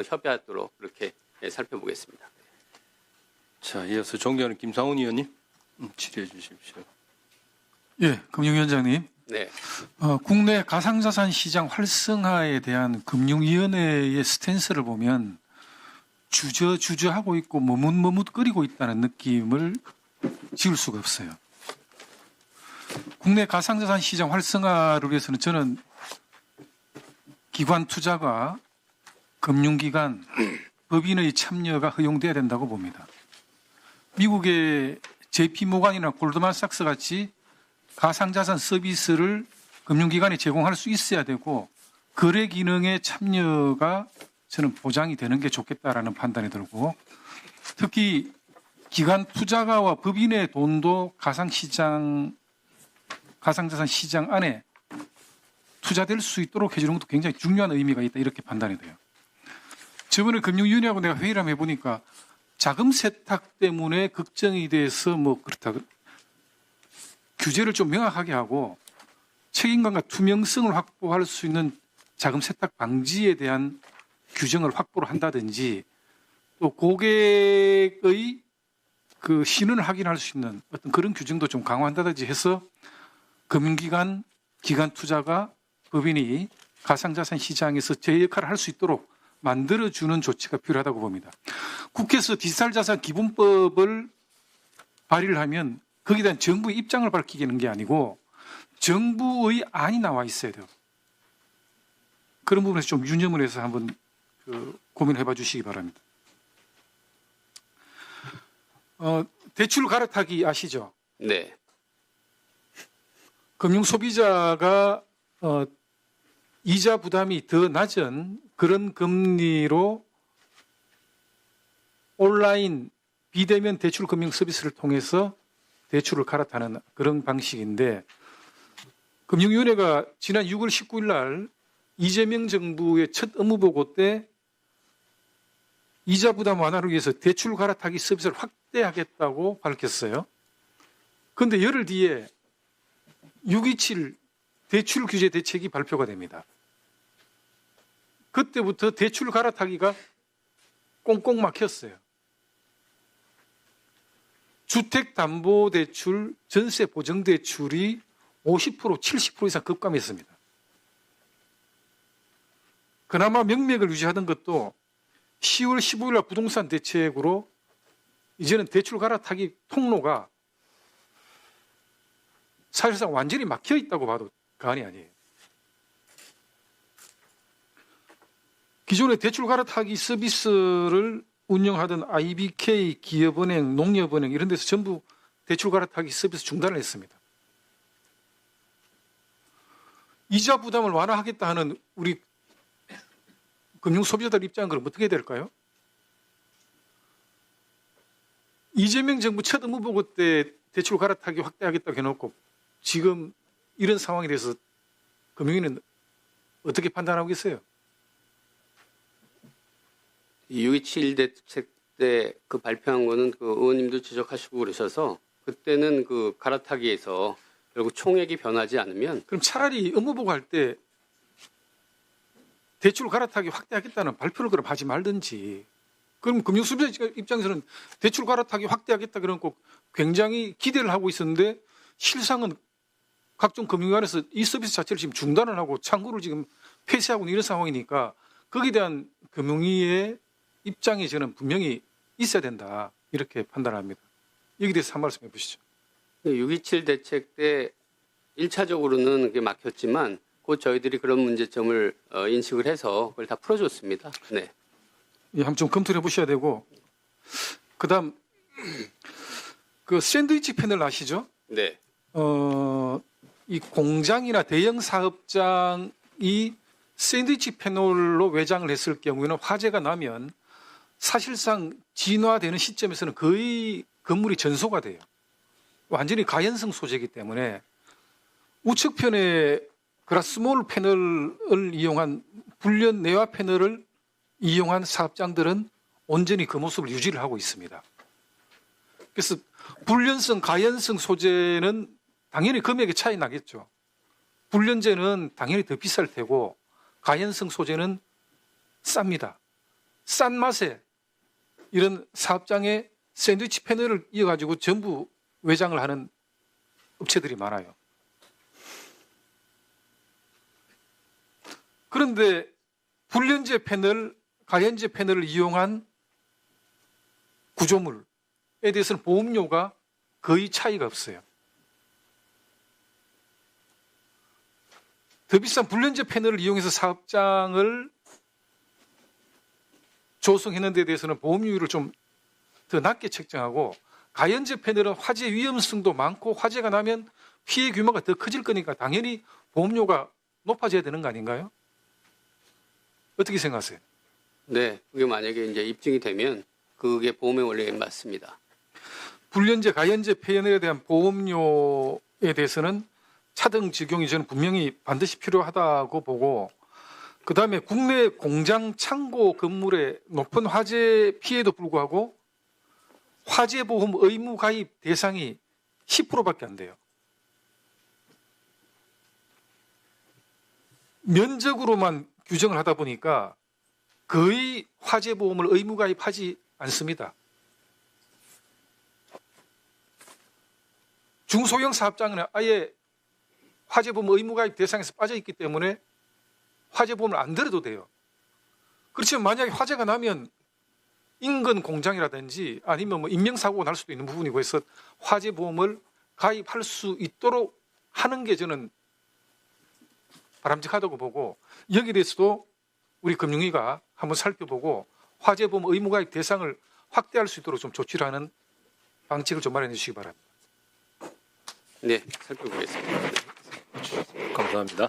협의하도록 그렇게 살펴보겠습니다. 자, 이어서 존경하는 김상훈 의원님 질의해 주십시오. 예, 금융위원장님. 네. 국내 가상자산 시장 활성화에 대한 금융위원회의 스탠스를 보면 주저하고 있고 머뭇거리고 있다는 느낌을 지울 수가 없어요. 국내 가상자산 시장 활성화를 위해서는 저는 기관 투자가 금융기관, 법인의 참여가 허용돼야 된다고 봅니다. 미국의 JP모간이나 골드만삭스 같이 가상자산 서비스를 금융기관에 제공할 수 있어야 되고 거래 기능의 참여가 저는 보장이 되는 게 좋겠다라는 판단이 들고, 특히 기관 투자가와 법인의 돈도 가상자산 시장 안에 투자될 수 있도록 해주는 것도 굉장히 중요한 의미가 있다, 이렇게 판단이 돼요. 저번에 금융위원회하고 내가 회의를 한번 해보니까 자금 세탁 때문에 걱정이 돼서 그렇다, 규제를 좀 명확하게 하고 책임감과 투명성을 확보할 수 있는 자금 세탁 방지에 대한 규정을 확보를 한다든지, 또 고객의 그 신원을 확인할 수 있는 어떤 그런 규정도 좀 강화한다든지 해서 금융기관, 기관 투자가, 법인이 가상자산 시장에서 제 역할을 할 수 있도록 만들어주는 조치가 필요하다고 봅니다. 국회에서 디지털자산 기본법을 발의를 하면 거기에 대한 정부의 입장을 밝히는 게 아니고 정부의 안이 나와 있어야 돼요. 그런 부분에서 좀 유념을 해서 한번 고민해 봐 주시기 바랍니다. 대출 갈아타기 아시죠? 네. 금융 소비자가 이자 부담이 더 낮은 그런 금리로 온라인 비대면 대출 금융 서비스를 통해서 대출을 갈아타는 그런 방식인데, 금융위원회가 지난 6월 19일 날 이재명 정부의 첫 업무보고 때 이자 부담 완화를 위해서 대출 갈아타기 서비스를 확대하겠다고 밝혔어요. 그런데 열흘 뒤에 6.27 대출 규제 대책이 발표가 됩니다. 그때부터 대출 갈아타기가 꽁꽁 막혔어요. 주택담보대출, 전세보증대출이 50%, 70% 이상 급감했습니다. 그나마 명맥을 유지하던 것도 10월 15일 날 부동산 대책으로 이제는 대출 갈아타기 통로가 사실상 완전히 막혀 있다고 봐도 과언이 아니에요. 기존의 대출 갈아타기 서비스를 운영하던 IBK, 기업은행, 농협은행 이런 데서 전부 대출 갈아타기 서비스 중단을 했습니다. 이자 부담을 완화하겠다 하는 우리 금융 소비자들 입장은 그럼 어떻게 해야 될까요? 이재명 정부 첫 업무보고 때 대출 갈아타기 확대하겠다고 해놓고 지금 이런 상황에 대해서 금융위는 어떻게 판단하고 계세요? 6.27 대책 때 그 발표한 거는 그 의원님도 지적하시고 그러셔서 그때는 그 갈아타기에서 결국 총액이 변하지 않으면, 그럼 차라리 업무보고 할 때 대출 갈아타기 확대하겠다는 발표를 그럼 하지 말든지, 그럼 금융소비자 입장에서는 대출 갈아타기 확대하겠다 그러고 굉장히 기대를 하고 있었는데 실상은 각종 금융기관에서 이 서비스 자체를 지금 중단을 하고 창구를 지금 폐쇄하고 있는 이런 상황이니까 거기에 대한 금융위의 입장이 저는 분명히 있어야 된다, 이렇게 판단합니다. 여기에 대해서 한 말씀 해보시죠. 6.27 대책 때 1차적으로는 그게 막혔지만 곧 저희들이 그런 문제점을 인식을 해서 그걸 다 풀어줬습니다. 네. 예, 한번 좀 검토를 해보셔야 되고, 그다음 그 샌드위치 패널 아시죠? 네. 이 공장이나 대형 사업장이 샌드위치 패널로 외장을 했을 경우에는 화재가 나면 사실상 진화되는 시점에서는 거의 건물이 전소가 돼요. 완전히 가연성 소재이기 때문에 우측편에 그라스몰 패널을 이용한 불련 내화 패널을 이용한 사업장들은 온전히 그 모습을 유지를 하고 있습니다. 그래서 불련성, 가연성 소재는 당연히 금액의 차이 나겠죠. 불련재는 당연히 더 비쌀 테고 가연성 소재는 쌉니다. 싼 맛에 이런 사업장에 샌드위치 패널을 이어가지고 전부 외장을 하는 업체들이 많아요. 그런데 불연제 패널, 가연제 패널을 이용한 구조물에 대해서는 보험료가 거의 차이가 없어요. 더 비싼 불연제 패널을 이용해서 사업장을 조성했는 데 대해서는 보험료를 좀 더 낮게 책정하고, 가연제 패널은 화재 위험성도 많고 화재가 나면 피해 규모가 더 커질 거니까 당연히 보험료가 높아져야 되는 거 아닌가요? 어떻게 생각하세요? 네, 그게 만약에 이제 입증이 되면 그게 보험의 원리에 맞습니다. 불연제, 가연제 패널에 대한 보험료에 대해서는 차등 적용이 저는 분명히 반드시 필요하다고 보고, 그 다음에 국내 공장 창고 건물의 높은 화재 피해도 불구하고 화재보험 의무 가입 대상이 10%밖에 안 돼요. 면적으로만 규정을 하다 보니까 거의 화재보험을 의무 가입하지 않습니다. 중소형 사업장은 아예 화재보험 의무 가입 대상에서 빠져 있기 때문에 화재보험을 안 들어도 돼요. 그렇지만 만약에 화재가 나면 인근 공장이라든지 아니면 뭐 인명사고가 날 수도 있는 부분이고 해서 화재보험을 가입할 수 있도록 하는 게 저는 바람직하다고 보고, 여기에 대해서도 우리 금융위가 한번 살펴보고 화재보험 의무 가입 대상을 확대할 수 있도록 좀 조치를 하는 방책을 좀 마련해 주시기 바랍니다. 네, 살펴보겠습니다. 감사합니다.